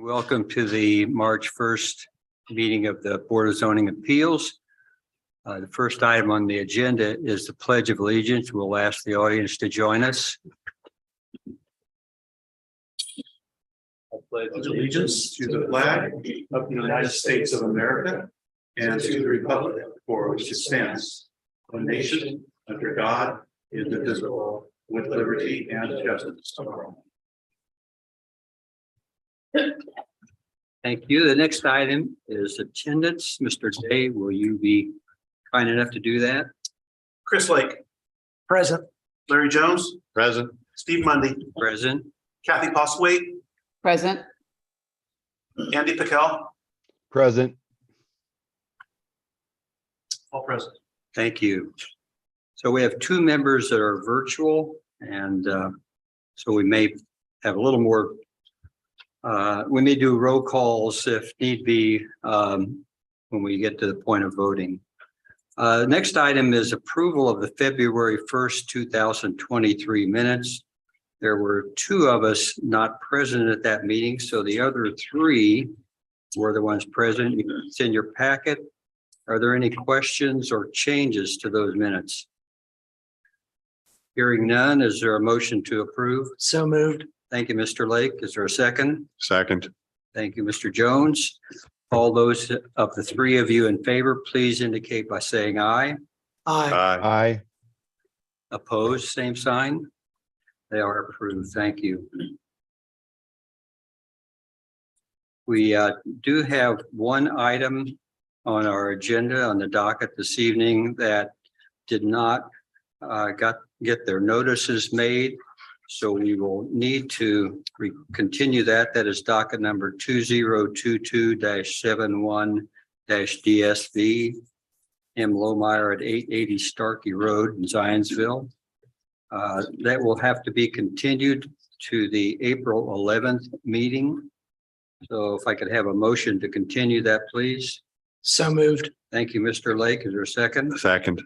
Welcome to the March 1st meeting of the Board of Zoning Appeals. The first item on the agenda is the Pledge of Allegiance. We'll ask the audience to join us. I pledge allegiance to the flag of the United States of America and to the republic for which it stands, one nation under God, indivisible, with liberty and justice for all. Thank you. The next item is attendance. Mr. Day, will you be kind enough to do that? Chris Lake. Present. Larry Jones. Present. Steve Mundy. Present. Kathy Postwaite. Present. Andy Pickell. Present. All present. Thank you. So we have two members that are virtual, and so we may have a little more. We may do roll calls if need be when we get to the point of voting. Next item is approval of the February 1st, 2023 minutes. There were two of us not present at that meeting, so the other three were the ones present. It's in your packet. Are there any questions or changes to those minutes? Hearing none, is there a motion to approve? So moved. Thank you, Mr. Lake. Is there a second? Second. Thank you, Mr. Jones. All those of the three of you in favor, please indicate by saying aye. Aye. Aye. Opposed, same sign. They are approved. Thank you. We do have one item on our agenda on the docket this evening that did not get their notices made. So we will need to continue that. That is docket number 2022-71-DSV. M. Lohmeyer at 880 Starkey Road in Zionsville. That will have to be continued to the April 11th meeting. So if I could have a motion to continue that, please. So moved. Thank you, Mr. Lake. Is there a second? Second.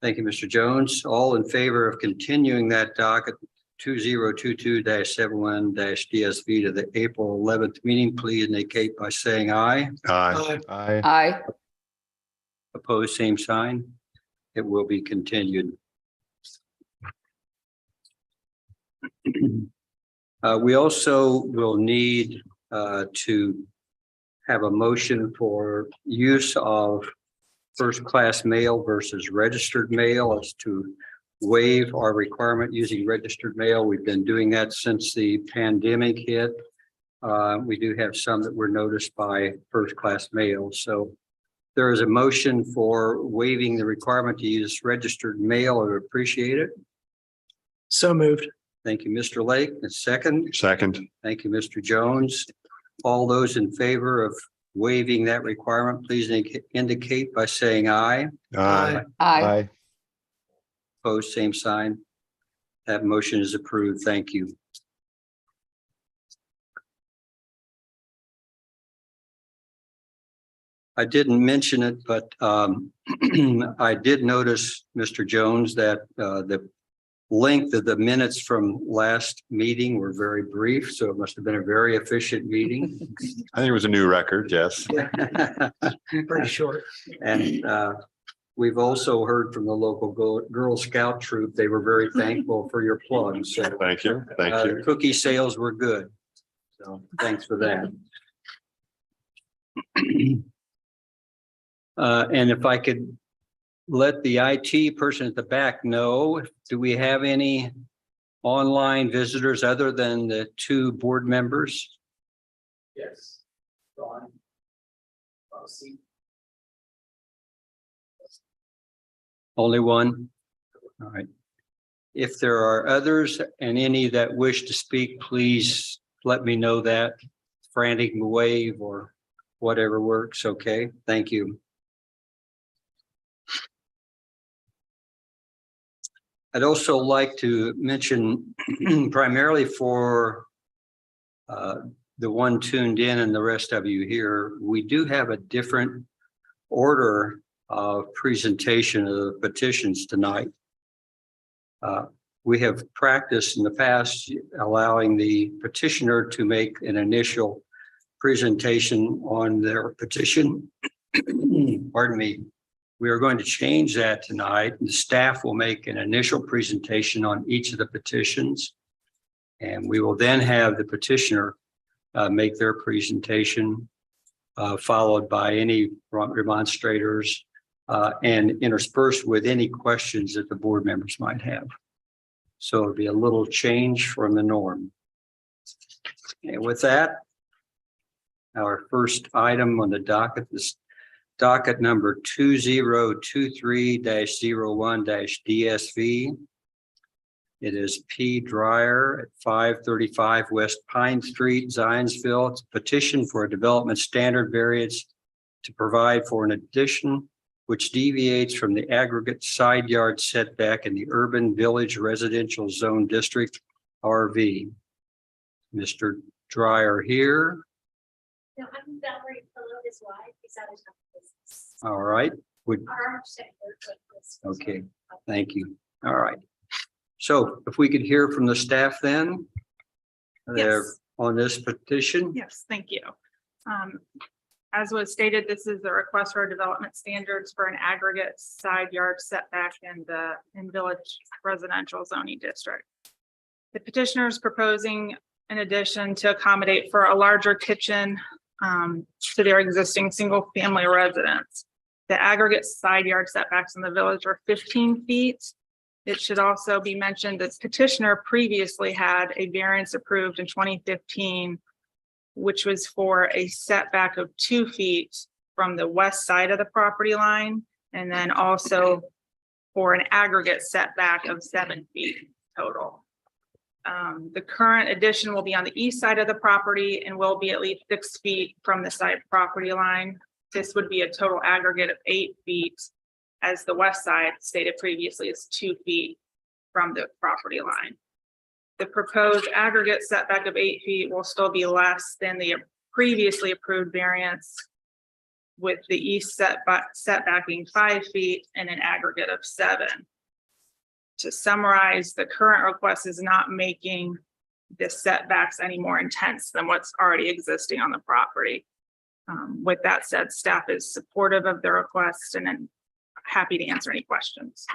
Thank you, Mr. Jones. All in favor of continuing that docket 2022-71-DSV to the April 11th meeting, please indicate by saying aye. Aye. Aye. Aye. Aye. Opposed, same sign. It will be continued. We also will need to have a motion for use of first-class mail versus registered mail as to waive our requirement using registered mail. We've been doing that since the pandemic hit. We do have some that were noticed by first-class mail. So there is a motion for waiving the requirement to use registered mail. I would appreciate it. So moved. Thank you, Mr. Lake. A second. Second. Thank you, Mr. Jones. All those in favor of waiving that requirement, please indicate by saying aye. Aye. Aye. Opposed, same sign. That motion is approved. Thank you. I didn't mention it, but I did notice, Mr. Jones, that the length of the minutes from last meeting were very brief, so it must have been a very efficient meeting. I think it was a new record. Yes. Pretty short. And we've also heard from the local Girl Scout troop. They were very thankful for your plugs. So, Thank you. Thank you. cookie sales were good. So thanks for that. And if I could let the IT person at the back know, do we have any online visitors other than the two board members? Yes. Only one? All right. If there are others and any that wish to speak, please let me know that. Frantic wave or whatever works. Okay, thank you. I'd also like to mention primarily for the one tuned in and the rest of you here, we do have a different order of presentation of the petitions tonight. We have practiced in the past allowing the petitioner to make an initial presentation on their petition. Pardon me. We are going to change that tonight. The staff will make an initial presentation on each of the petitions. And we will then have the petitioner make their presentation, followed by any remonstrators and interspersed with any questions that the board members might have. So it'll be a little change from the norm. And with that, our first item on the docket is docket number 2023-01-DSV. It is P. Dryer at 535 West Pine Street, Zionsville. It's a petition for a development standard variance to provide for an addition which deviates from the aggregate side yard setback in the urban village residential zone district RV. Mr. Dryer here. No, I'm Valerie Pillow, his wife. He's out of town business. All right. Would Our sector, but this was- Okay. Thank you. All right. So if we could hear from the staff then. They're Yes. on this petition. Yes, thank you. As was stated, this is a request for development standards for an aggregate side yard setback in the village residential zoning district. The petitioner is proposing an addition to accommodate for a larger kitchen to their existing single family residence. The aggregate side yard setbacks in the village are 15 feet. It should also be mentioned that petitioner previously had a variance approved in 2015, which was for a setback of 2 feet from the west side of the property line, and then also for an aggregate setback of 7 feet total. The current addition will be on the east side of the property and will be at least 6 feet from the side property line. This would be a total aggregate of 8 feet, as the west side stated previously is 2 feet from the property line. The proposed aggregate setback of 8 feet will still be less than the previously approved variance, with the east setback being 5 feet and an aggregate of 7. To summarize, the current request is not making the setbacks any more intense than what's already existing on the property. With that said, staff is supportive of the request and I'm happy to answer any questions.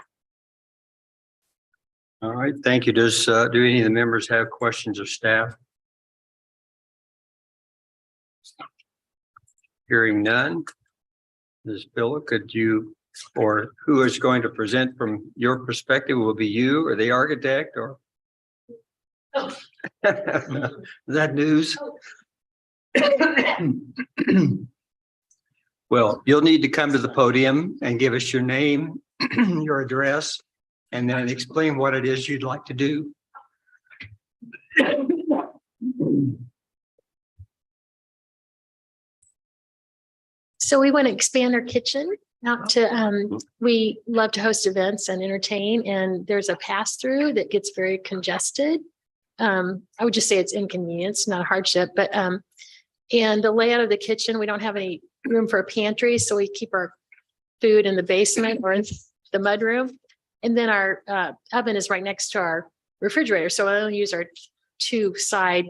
All right, thank you. Do any of the members have questions of staff? Hearing none. Ms. Billa, could you, or who is going to present from your perspective? Will it be you or the architect or? Oh. Is that news? Well, you'll need to come to the podium and give us your name, your address, and then explain what it is you'd like to do. So we want to expand our kitchen out to, we love to host events and entertain, and there's a pass through that gets very congested. I would just say it's inconvenience, not a hardship, but, and the layout of the kitchen, we don't have any room for a pantry. So we keep our food in the basement or in the mudroom. And then our oven is right next to our refrigerator. So I only use our two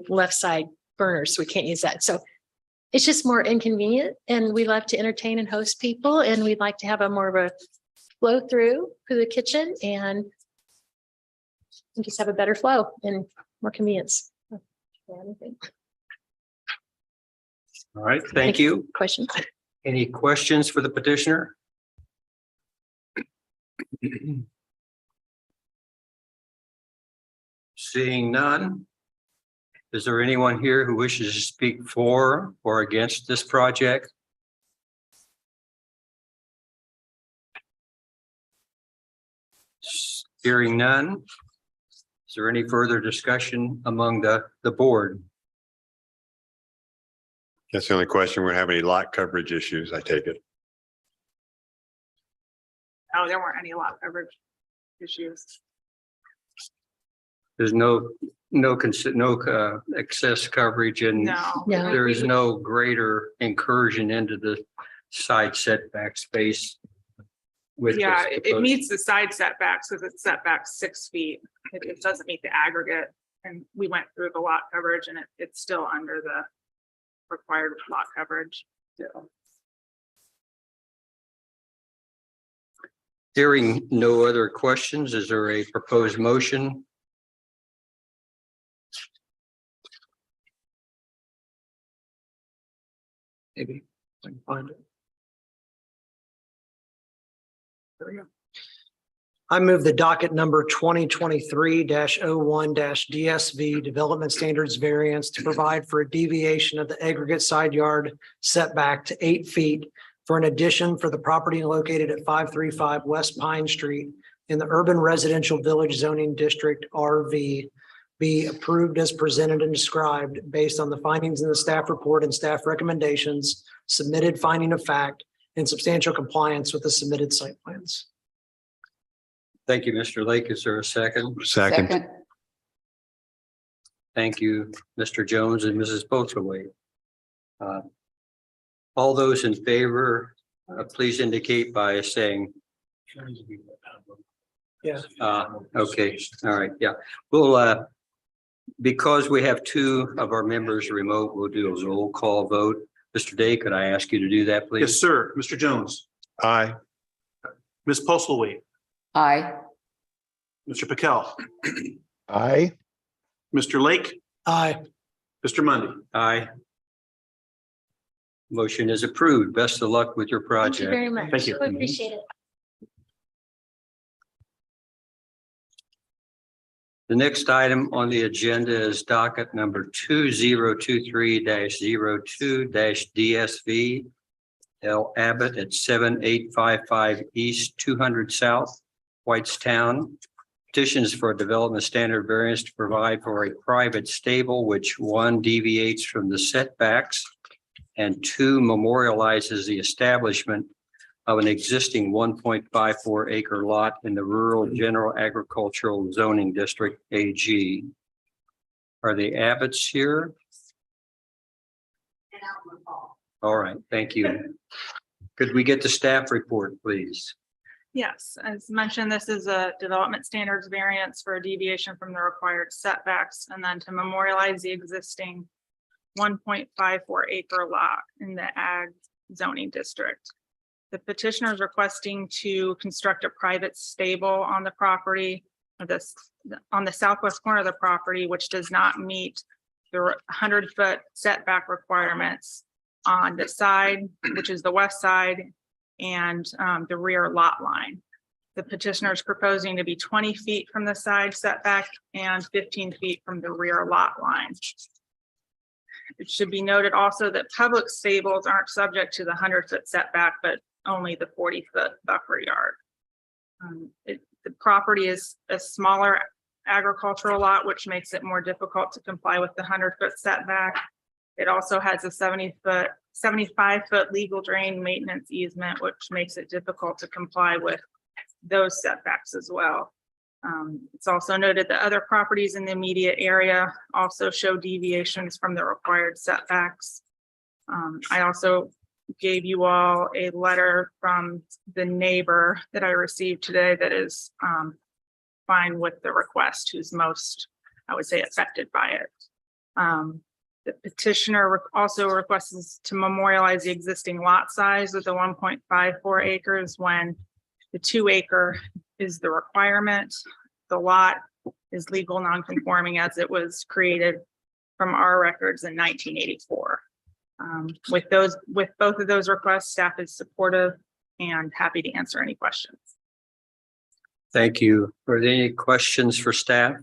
left side burners. So we can't use that. So it's just more inconvenient, and we love to entertain and host people, and we'd like to have a more of a flow through the kitchen and just have a better flow and more convenience. All right, thank you. Questions? Any questions for the petitioner? Seeing none. Is there anyone here who wishes to speak for or against this project? Hearing none. Is there any further discussion among the board? That's the only question. We're having any lot coverage issues, I take it. Oh, there weren't any lot coverage issues. There's no excess coverage, and No. No. there is no greater incursion into the side setback space. With Yeah, this it proposed- meets the side setbacks because it's setback 6 feet. It doesn't meet the aggregate. And we went through the lot coverage and it's still under the required lot coverage. Hearing no other questions, is there a proposed motion? Maybe I can find it. There we go. I move the docket number 2023-01 DSV Development Standards Variance to provide for a deviation of the aggregate side yard setback to 8 feet for an addition for the property located at 535 West Pine Street in the Urban Residential Village Zoning District RV be approved as presented and described based on the findings in the staff report and staff recommendations, submitted finding of fact, and substantial compliance with the submitted site plans. Thank you, Mr. Lake. Is there a second? Second. Thank you, Mr. Jones and Mrs. Bothaway. All those in favor, please indicate by saying. Yeah. Okay, all right, yeah. We'll, because we have 2 of our members remote, we'll do a roll call vote. Mr. Day, could I ask you to do that, please? Yes, sir. Mr. Jones, Aye. Ms. Postlewaite, Aye. Mr. Pickell, Aye. Mr. Lake, Aye. Mr. Mundy. Aye. Motion is approved. Best of luck with your Thank you project. very much. Thank you. We appreciate it. The next item on the agenda is docket number 2023-02-DSV L Abbott at 7855 East 200 South, Whitestown. Petitions for a development standard variance to provide for a private stable, which 1 deviates from the setbacks and 2 memorializes the establishment of an existing 1.54 acre lot in the Rural General Agricultural Zoning District AG. Are the Abbotts here? All right, thank you. Could we get the staff report, please? Yes, as mentioned, this is a development standards variance for a deviation from the required setbacks and then to memorialize the existing 1.54 acre lot in the ag zoning district. The petitioner is requesting to construct a private stable on the property of this on the southwest corner of the property, which does not meet the 100-foot setback requirements on the side, which is the west side, and the rear lot line. The petitioner is proposing to be 20 feet from the side setback and 15 feet from the rear lot line. It should be noted also that public stables aren't subject to the 100-foot setback, but only the 40-foot buffer yard. The property is a smaller agricultural lot, which makes it more difficult to comply with the 100-foot setback. It also has a 75-foot legal drain maintenance easement, which makes it difficult to comply with those setbacks as well. It's also noted that other properties in the immediate area also show deviations from the required setbacks. I also gave you all a letter from the neighbor that I received today that is fine with the request, who's most, I would say, affected by it. The petitioner also requests to memorialize the existing lot size with the 1.54 acres when the 2 acre is the requirement. The lot is legal non-conforming as it was created from our records in 1984. With both of those requests, staff is supportive and happy to answer any questions. Thank you. Are there any questions for staff?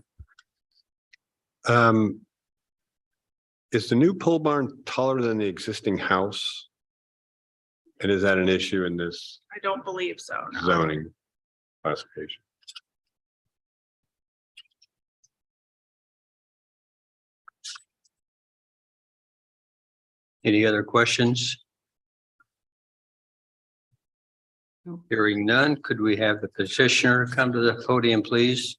Is the new pole barn taller than the existing house? And is that an issue in this I don't believe so. No. zoning classification? Any other questions? Hearing none, could we have the petitioner come to the podium, please?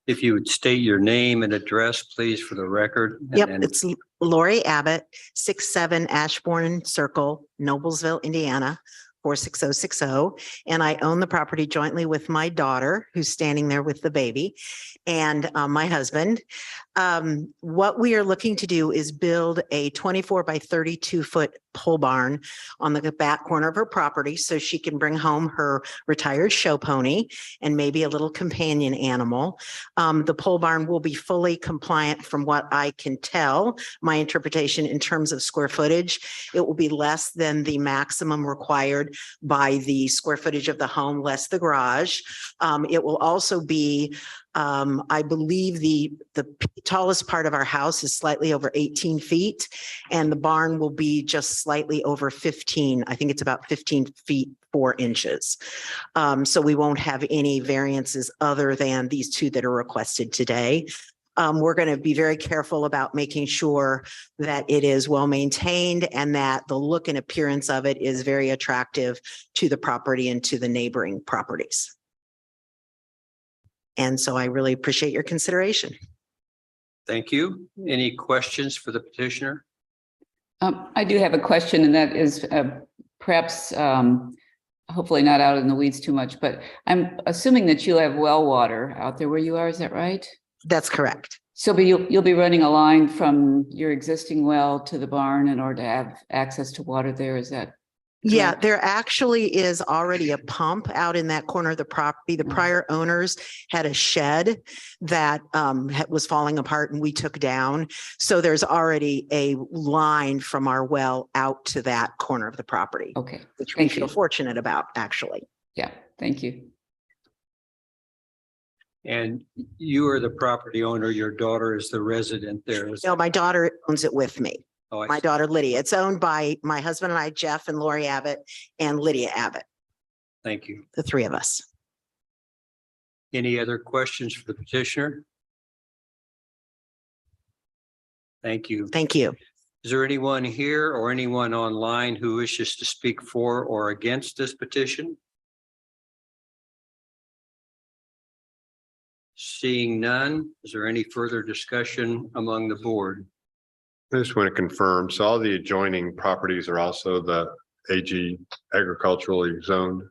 If you would state your name and address, please, for the record. Yep, and it's Lori Abbott, 67 Ashbourne Circle, Noblesville, Indiana, 46060. And I own the property jointly with my daughter, who's standing there with the baby, and my husband. What we are looking to do is build a 24 by 32 foot pole barn on the back corner of her property so she can bring home her retired show pony and maybe a little companion animal. The pole barn will be fully compliant from what I can tell, my interpretation in terms of square footage. It will be less than the maximum required by the square footage of the home, less the garage. It will also be I believe the tallest part of our house is slightly over 18 feet, and the barn will be just slightly over 15. I think it's about 15 feet, 4 inches. So we won't have any variances other than these two that are requested today. We're going to be very careful about making sure that it is well maintained and that the look and appearance of it is very attractive to the property and to the neighboring properties. And so I really appreciate your consideration. Thank you. Any questions for the petitioner? I do have a question, and that is perhaps hopefully not out in the weeds too much, but I'm assuming that you have well water out there where you are. Is that right? That's correct. So but you'll be running a line from your existing well to the barn in order to have access to water there. Is that? Yeah, correct? there actually is already a pump out in that corner of the property. The prior owners had a shed that was falling apart and we took down. So there's already a line from our well out to that corner of the property, Okay. which we Thank feel you. fortunate about, actually. Yeah. Thank you. And you are the property owner, your daughter is the resident there. No, my daughter owns it with me. Oh, I My see. daughter Lydia. It's owned by my husband and I, Jeff and Lori Abbott, and Lydia Abbott, Thank you. the three of us. Any other questions for the petitioner? Thank you. Thank you. Is there anyone here or anyone online who wishes to speak for or against this petition? Seeing none, is there any further discussion among the board? I just want to confirm, so all the adjoining properties are also the AG agriculturally zoned?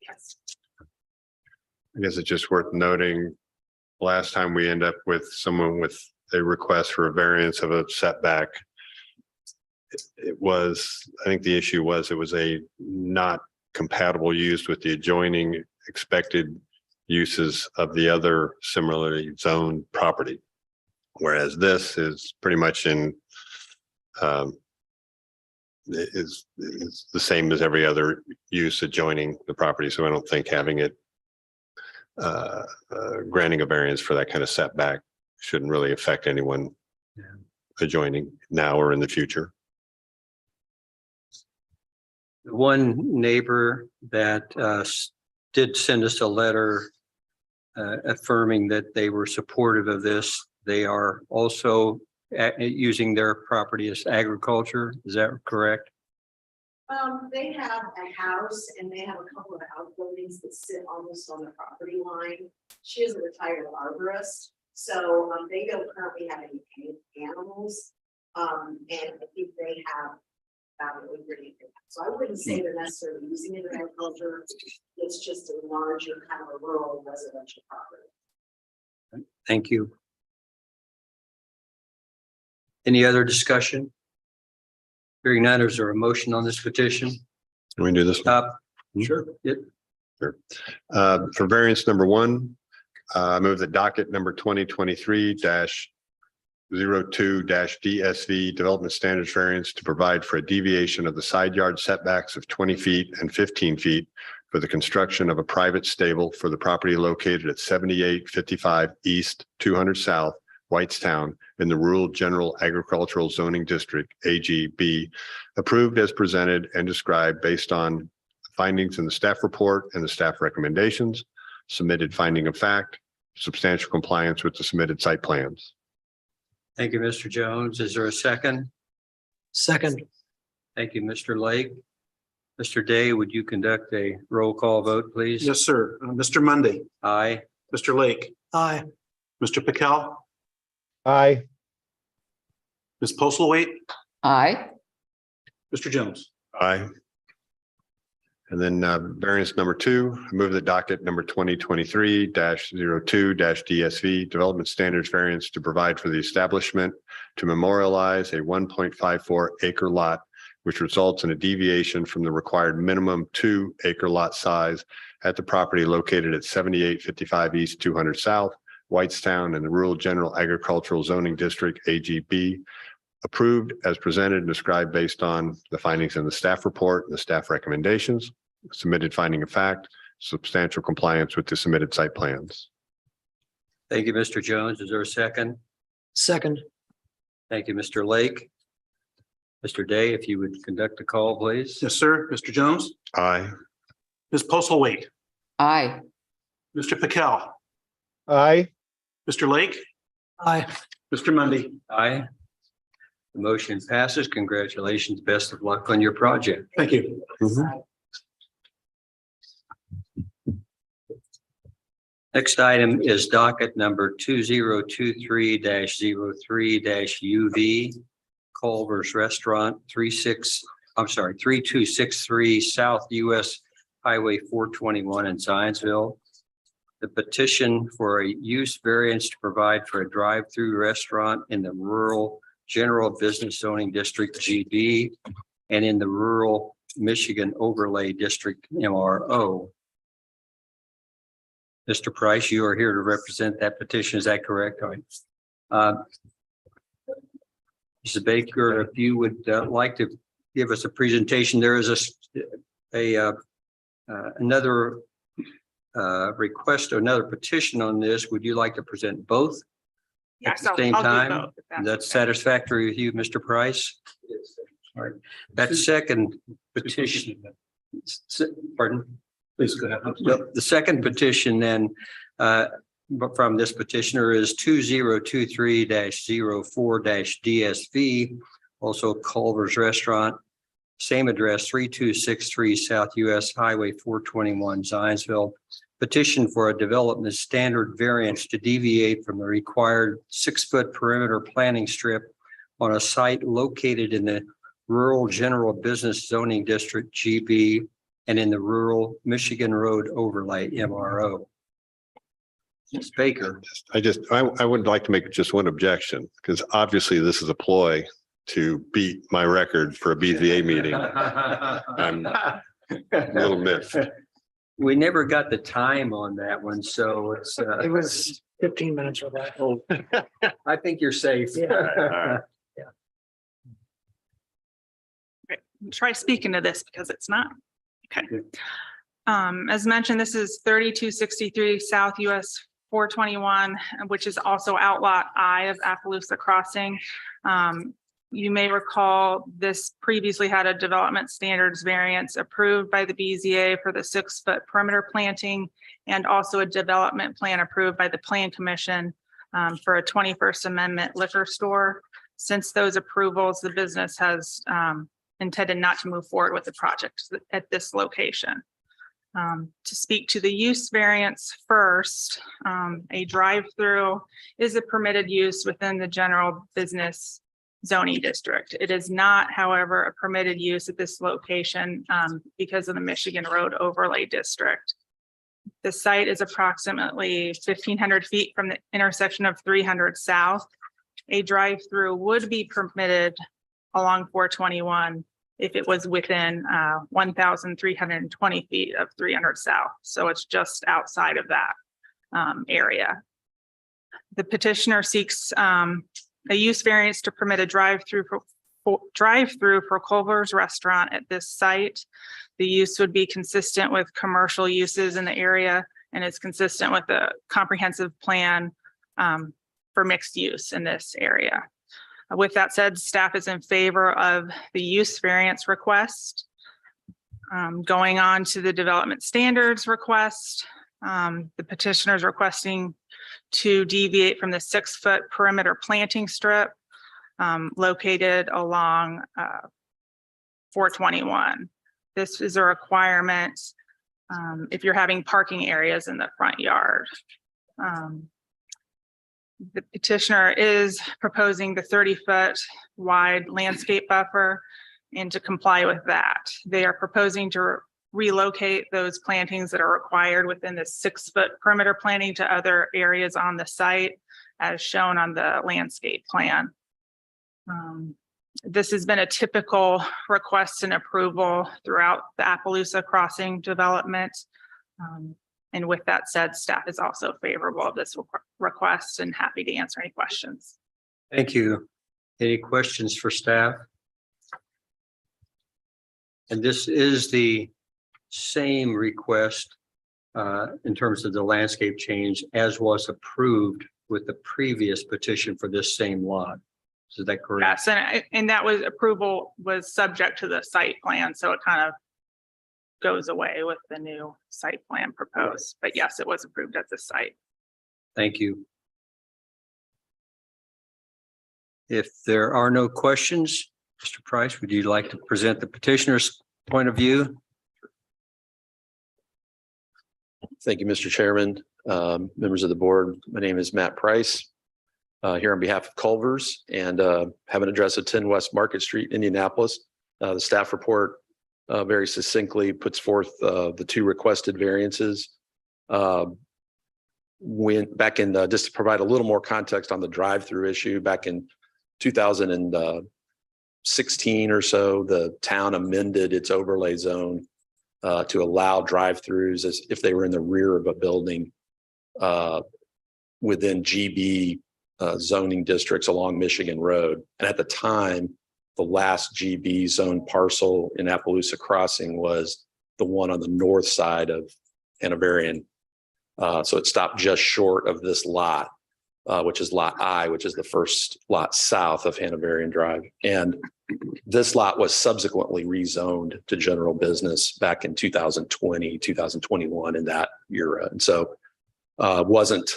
Yes. I guess it's just worth noting, last time we end up with someone with a request for a variance of a setback. It was, I think the issue was it was a not compatible use with the adjoining expected uses of the other similarly zoned property. Whereas this is pretty much is the same as every other use adjoining the property. So I don't think having it granting a variance for that kind of setback shouldn't really affect anyone adjoining now or in the future. One neighbor that did send us a letter affirming that they were supportive of this. They are also using their property as agriculture. Is that correct? They have a house and they have a couple of outbuildings that sit almost on the property line. She is a retired arborist, so they don't currently have any animals. And I think they have so I wouldn't say they're necessarily using it in agriculture. It's just a larger kind of a rural residential property. Thank you. Any other discussion? Hearing none, is there a motion on this petition? Can we do this one? Sure. Yep. Sure. For variance number 1, I move that docket number 2023-02-DSV development standards variance to provide for a deviation of the side yard setbacks of 20 feet and 15 feet for the construction of a private stable for the property located at 7855 East 200 South Whitestown in the Rural General Agricultural Zoning District, AGB, approved as presented and described based on findings in the staff report and the staff recommendations, submitted finding of fact, substantial compliance with the submitted site plans. Thank you, Mr. Jones. Is there a second? Second. Thank you, Mr. Lake. Mr. Day, would you conduct a roll call vote, please? Yes, sir. Mr. Mundy, Aye. Mr. Lake, Aye. Mr. Pickell, Aye. Ms. Postlethwaite, Aye. Mr. Jones. Aye. And then variance number 2, I move that docket number 2023-02-DSV Development Standards Variance to provide for the establishment to memorialize a 1.54 acre lot, which results in a deviation from the required minimum 2 acre lot size at the property located at 7855 East 200 South, Whitestown, in the Rural General Agricultural Zoning District, AGB, approved as presented and described based on the findings in the staff report and the staff recommendations, submitted finding of fact, substantial compliance with the submitted site plans. Thank you, Mr. Jones. Is there a second? Second. Thank you, Mr. Lake. Mr. Day, if you would conduct the call, please. Yes, sir. Mr. Jones, Aye. Ms. Postlethwaite, Aye. Mr. Pickell, Aye. Mr. Lake, Aye. Mr. Mundy. Aye. The motion passes. Congratulations. Best of luck on your project. Thank you. Next item is docket number 2023-03-UV Culver's Restaurant 3263 South US Highway 421 in Zionsville. The petition for a use variance to provide for a drive-through restaurant in the rural general business zoning district GB and in the rural Michigan overlay district MRO. Mr. Price, you are here to represent that petition. Is that correct? All right. Mrs. Baker, if you would like to give us a presentation, there is another request, another petition on this. Would you like to present both at the same time? That's satisfactory with you, Mr. Price? All right. That second petition, pardon? Please go ahead. The second petition then from this petitioner is 2023-04-DSV, also Culver's Restaurant, same address, 3263 South US Highway 421, Zionsville. Petition for a development standard variance to deviate from the required 6-foot perimeter planting strip on a site located in the rural general business zoning district GB and in the rural Michigan Road overlay MRO. Ms. Baker. I would like to make just one objection, because obviously this is a ploy to beat my record for a BZA meeting. I'm a little miffed. We never got the time on that one, so it's. It was 15 minutes or that. I think you're safe. Yeah. Try speaking to this because it's not. Okay. As mentioned, this is 3263 South US 421, which is also Outlot I of Appaloosa Crossing. You may recall this previously had a development standards variance approved by the BZA for the 6-foot perimeter planting and also a development plan approved by the Plan Commission for a 21st Amendment liquor store. Since those approvals, the business has intended not to move forward with the project at this location. To speak to the use variance first, a drive-through is a permitted use within the general business zoning district. It is not, however, a permitted use at this location because of the Michigan Road overlay district. The site is approximately 1,500 feet from the intersection of 300 South. A drive-through would be permitted along 421 if it was within 1,320 feet of 300 South. So it's just outside of that area. The petitioner seeks a use variance to permit a drive-through for Culver's Restaurant at this site. The use would be consistent with commercial uses in the area, and it's consistent with the comprehensive plan for mixed use in this area. With that said, staff is in favor of the use variance request. Going on to the development standards request, the petitioner is requesting to deviate from the 6-foot perimeter planting strip located along 421. This is a requirement if you're having parking areas in the front yard. The petitioner is proposing the 30-foot wide landscape buffer, and to comply with that, they are proposing to relocate those plantings that are required within the 6-foot perimeter planting to other areas on the site as shown on the landscape plan. This has been a typical request and approval throughout the Appaloosa Crossing development. And with that said, staff is also favorable of this request and happy to answer any questions. Thank you. Any questions for staff? And this is the same request in terms of the landscape change as was approved with the previous petition for this same lot. Is that correct? Yes, and that was approval was subject to the site plan, so it kind of goes away with the new site plan proposed. But yes, it was approved at the site. Thank you. If there are no questions, Mr. Price, would you like to present the petitioner's point of view? Thank you, Mr. Chairman, members of the board. My name is Matt Price, here on behalf of Culver's, and have an address at 10 West Market Street, Indianapolis. The staff report very succinctly puts forth the two requested variances. Just to provide a little more context on the drive-through issue, back in 2016 or so, the town amended its overlay zone to allow drive-throughs as if they were in the rear of a building within GB zoning districts along Michigan Road. And at the time, the last GB zone parcel in Appaloosa Crossing was the one on the north side of Hanoverian. So it stopped just short of this lot, which is lot I, which is the first lot south of Hanoverian Drive. And this lot was subsequently rezoned to general business back in 2020, 2021 in that era. And so wasn't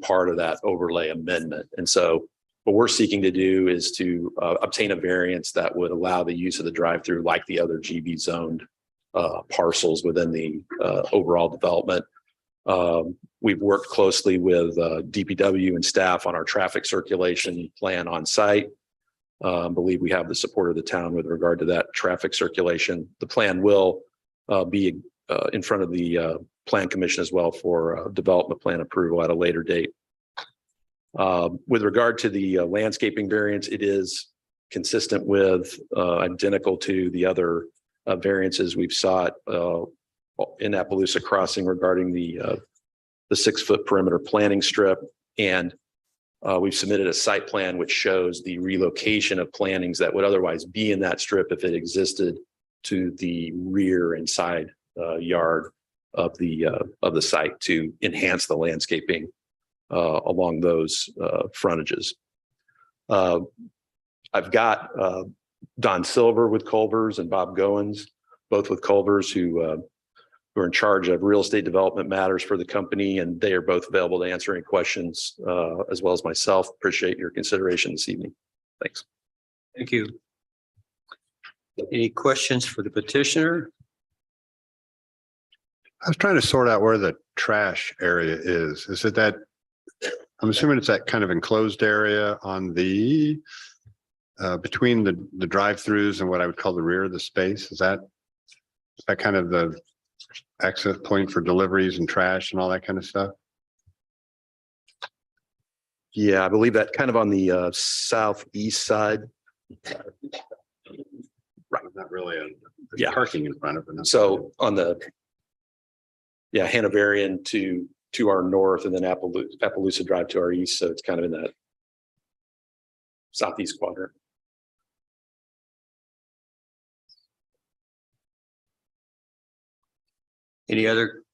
part of that overlay amendment. And so what we're seeking to do is to obtain a variance that would allow the use of the drive-through like the other GB zoned parcels within the overall development. We've worked closely with DPW and staff on our traffic circulation plan on site. Believe we have the support of the town with regard to that traffic circulation. The plan will be in front of the Plan Commission as well for development plan approval at a later date. With regard to the landscaping variance, it is consistent with identical to the other variances we've sought in Appaloosa Crossing regarding the 6-foot perimeter planting strip. And we've submitted a site plan which shows the relocation of plantings that would otherwise be in that strip if it existed to the rear and side yard of the site to enhance the landscaping along those frontages. I've got Don Silver with Culver's and Bob Goins, both with Culver's, who are in charge of real estate development matters for the company, and they are both available to answer any questions, as well as myself. Appreciate your consideration this evening. Thanks. Thank you. Any questions for the petitioner? I was trying to sort out where the trash area is. Is it that, I'm assuming it's that kind of enclosed area on the, between the drive-throughs and what I would call the rear of the space? Is that kind of the exit point for deliveries and trash and all that kind of stuff? Yeah, I believe that kind of on the southeast side. Right. Not really Yeah. parking in front of it. So on the, yeah, Hanoverian to our north, and then Appaloosa Drive to our east. So it's kind of in that southeast quadrant. Any other?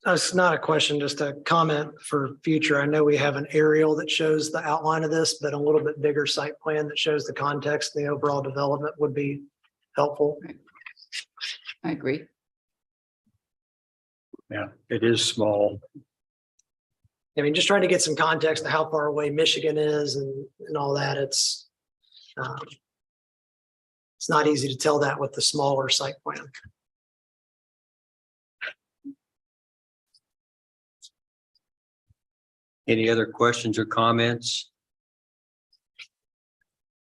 It's not a question, just a comment for future. I know we have an aerial that shows the outline of this, but a little bit bigger site plan that shows the context, the overall development would be helpful. I agree. Yeah, it is small. I mean, just trying to get some context to how far away Michigan is and all that. It's not easy to tell that with the smaller site plan. Any other questions or comments?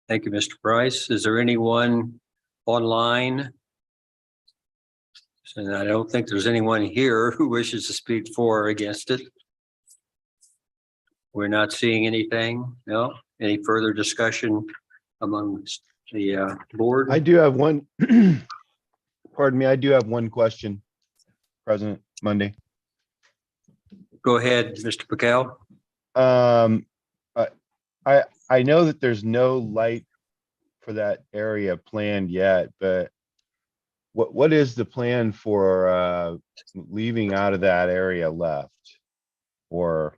Thank you, Mr. Price. Is there anyone online? And I don't think there's anyone here who wishes to speak for or against it. We're not seeing anything. No? Any further discussion among the board? I do have one, pardon me, I do have one question, President Monday. Go ahead, Mr. Patel. I know that there's no light for that area planned yet, but what is the plan for leaving out of that area left or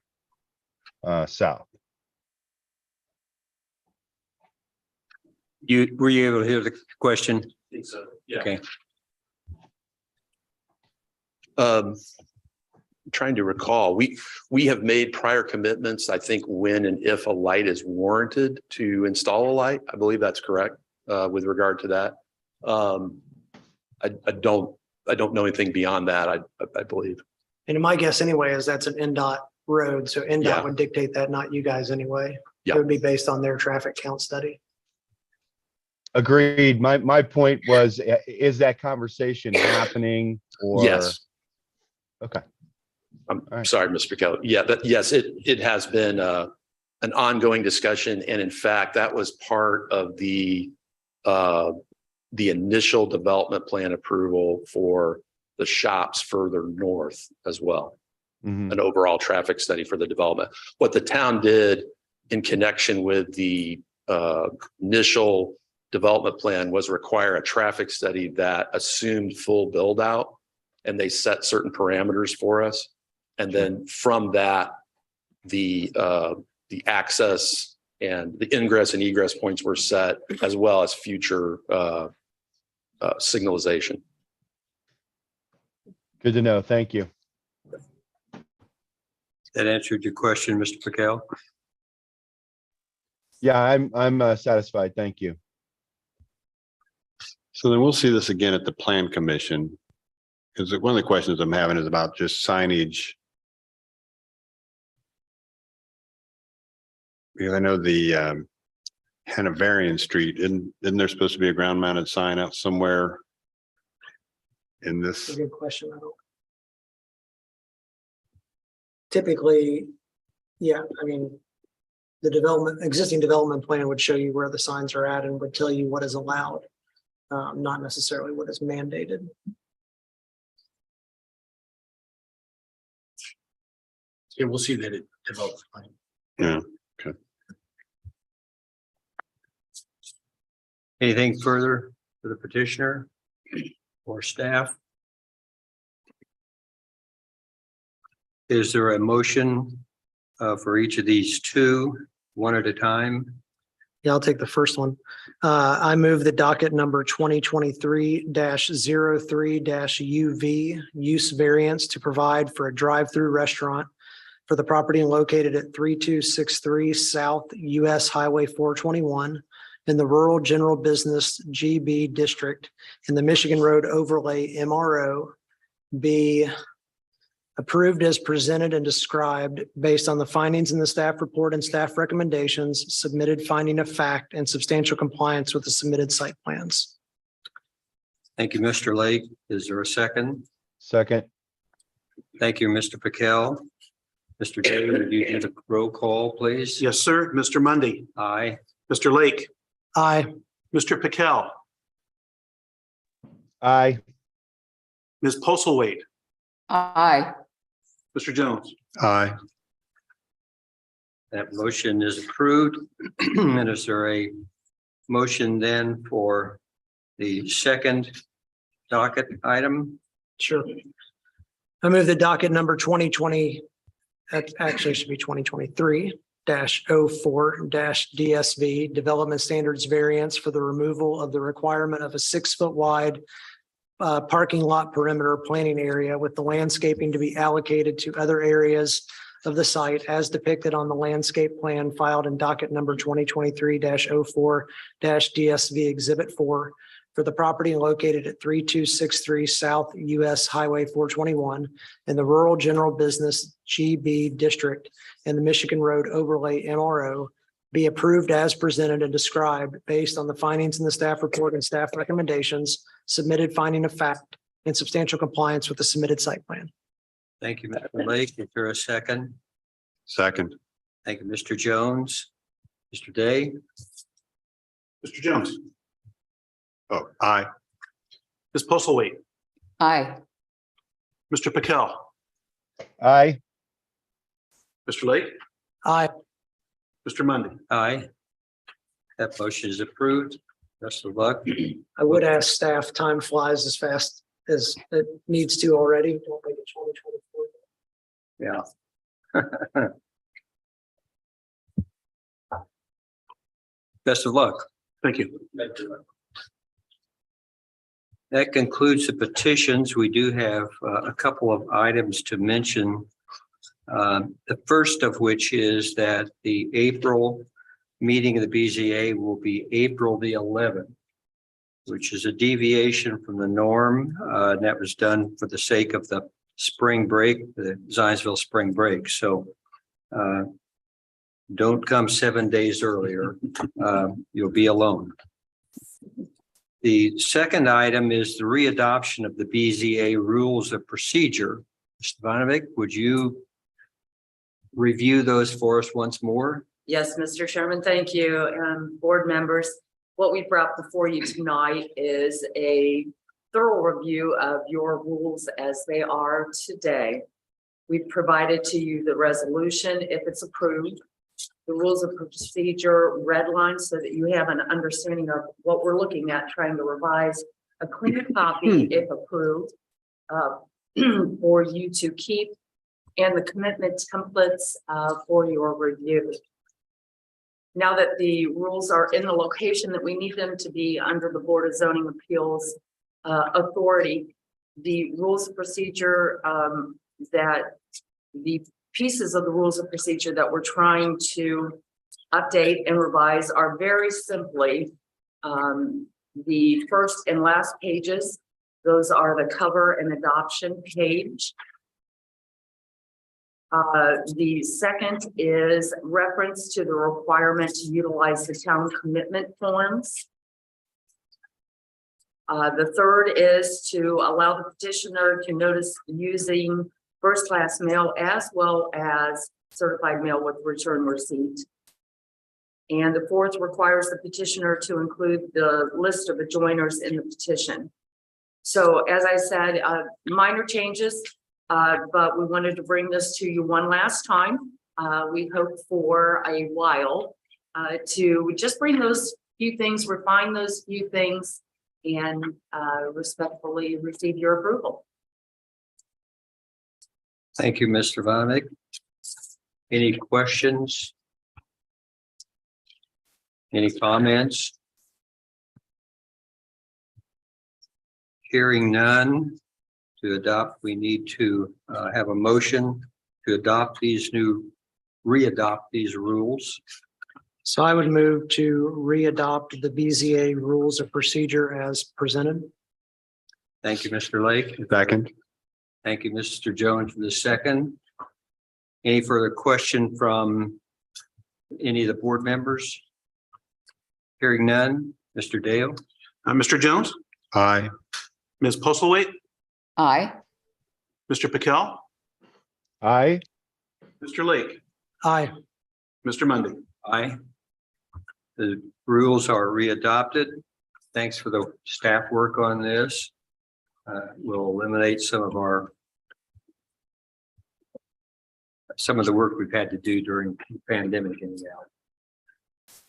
south? Were you able to hear the question? I think so, yeah. Okay. Trying to recall, we have made prior commitments, I think, when and if a light is warranted to install a light. I believe that's correct with regard to that. I don't know anything beyond that, I believe. And my guess anyway is that's an NDOT road, so NDOT Yeah. would dictate that, not you guys anyway. Yeah. It would be based on their traffic count study. Agreed. My point was, is that conversation happening or? Yes. Okay. I'm All right. sorry, Mr. Kelly. Yeah, yes, it has been an ongoing discussion. And in fact, that was part of the initial development plan approval for the shops further north as well. Mhm. An overall traffic study for the development. What the town did in connection with the initial development plan was require a traffic study that assumed full build out, and they set certain parameters for us. And then from that, the access and the ingress and egress points were set, as well as future signalization. Good to know. Thank you. That answered your question, Mr. Patel? Yeah, I'm satisfied. Thank you. So then we'll see this again at the Plan Commission. Because one of the questions I'm having is about just signage. Because I know the Hanoverian Street, isn't there supposed to be a ground mounted sign out somewhere in That's this? a good question. I don't. Typically, yeah, I mean, the existing development plan would show you where the signs are at and would tell you what is allowed, not necessarily what is mandated. Yeah, we'll see that it develops. Yeah. Anything further for the petitioner or staff? Is there a motion for each of these two, one at a time? Yeah, I'll take the first one. I move the docket number 2023-03-UV use variance to provide for a drive-through restaurant for the property located at 3263 South US Highway 421 in the Rural General Business GB District in the Michigan Road Overlay MRO be approved as presented and described based on the findings in the staff report and staff recommendations, submitted finding of fact, and substantial compliance with the submitted site plans. Thank you, Mr. Lake. Is there a second? Second. Thank you, Mr. Patel. Mr. Taylor, would you do the roll call, please? Yes, sir. Mr. Mundy, Aye. Mr. Lake, Aye. Mr. Piquel, Aye. Ms. Postlethwaite, Aye. Mr. Jones. Aye. That motion is approved. And is there a motion then for the second docket item? Sure. I move the docket number 2020, actually it should be 2023-04-DSV Development Standards Variance for the removal of the requirement of a 6-foot wide parking lot perimeter planning area with the landscaping to be allocated to other areas of the site as depicted on the landscape plan filed in docket number 2023-04-DSV Exhibit 4 for the property located at 3263 South US Highway 421 in the Rural General Business GB District in the Michigan Road Overlay MRO be approved as presented and described based on the findings in the staff report and staff recommendations, submitted finding of fact, in substantial compliance with the submitted site plan. Thank you, Mr. Lake. Is there a second? Second. Thank you, Mr. Jones. Mr. Day? Mr. Jones, Oh, aye. Ms. Postlewaite, Aye. Mr. Pickell, Aye. Mr. Lake, Aye. Mr. Mundy. Aye. That motion is approved. Best of luck. I would ask staff, time flies as fast as it needs to already. Don't make it 2024. Yeah. Best of luck. Thank you. That concludes the petitions. We do have a couple of items to mention. The first of which is that the April meeting of the BZA will be April the 11th, which is a deviation from the norm. And that was done for the sake of the spring break, the Zionsville spring break. So don't come 7 days earlier. You'll be alone. The second item is the readoption of the BZA rules of procedure. Mr. Ivanovic, would you review those for us once more? Yes, Mr. Chairman, thank you. Board members, what we brought before you tonight is a thorough review of your rules as they are today. We've provided to you the resolution if it's approved, the rules of procedure red lines so that you have an understanding of what we're looking at, trying to revise a clean copy if approved for you to keep, and the commitment templates for your review. Now that the rules are in the location that we need them to be under the Board of Zoning Appeals authority, the rules of procedure that the pieces of the rules of procedure that we're trying to update and revise are very simply the first and last pages. Those are the cover and adoption page. The second is reference to the requirement to utilize the town commitment forms. The third is to allow the petitioner to notice using first-class mail as well as certified mail with return receipt. And the fourth requires the petitioner to include the list of adjoiners in the petition. So as I said, minor changes, but we wanted to bring this to you one last time. We hope for a while to just bring those few things, refine those few things, and respectfully receive your approval. Thank you, Mr. Ivanovic. Any questions? Any comments? Hearing none. To adopt, we need to have a motion to adopt these readopt these rules. So I would move to readopt the BZA rules of procedure as presented. Thank you, Mr. Lake. Second. Thank you, Mr. Jones, for the second. Any further question from any of the board members? Hearing none. Mr. Dale? Mr. Jones, Aye. Ms. Postlewaite, Aye. Mr. Pickell, Aye. Mr. Lake, Aye. Mr. Mundy. Aye. The rules are readopted. Thanks for the staff work on this. We'll eliminate some of the work we've had to do during the pandemic anyhow. If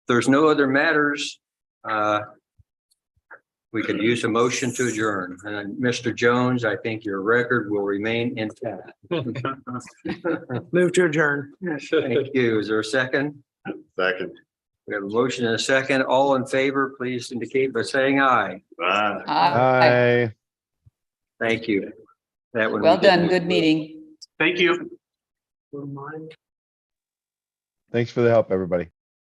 there's no other matters, we could use a motion to adjourn. And Mr. Jones, I think your record will remain intact. Move to adjourn. Thank you. Is there a second? Second. We have a motion and a second. All in favor, please indicate by saying aye. Aye. Aye. Thank you. That one. Well done. Good meeting. Thank you. Thanks for the help, everybody.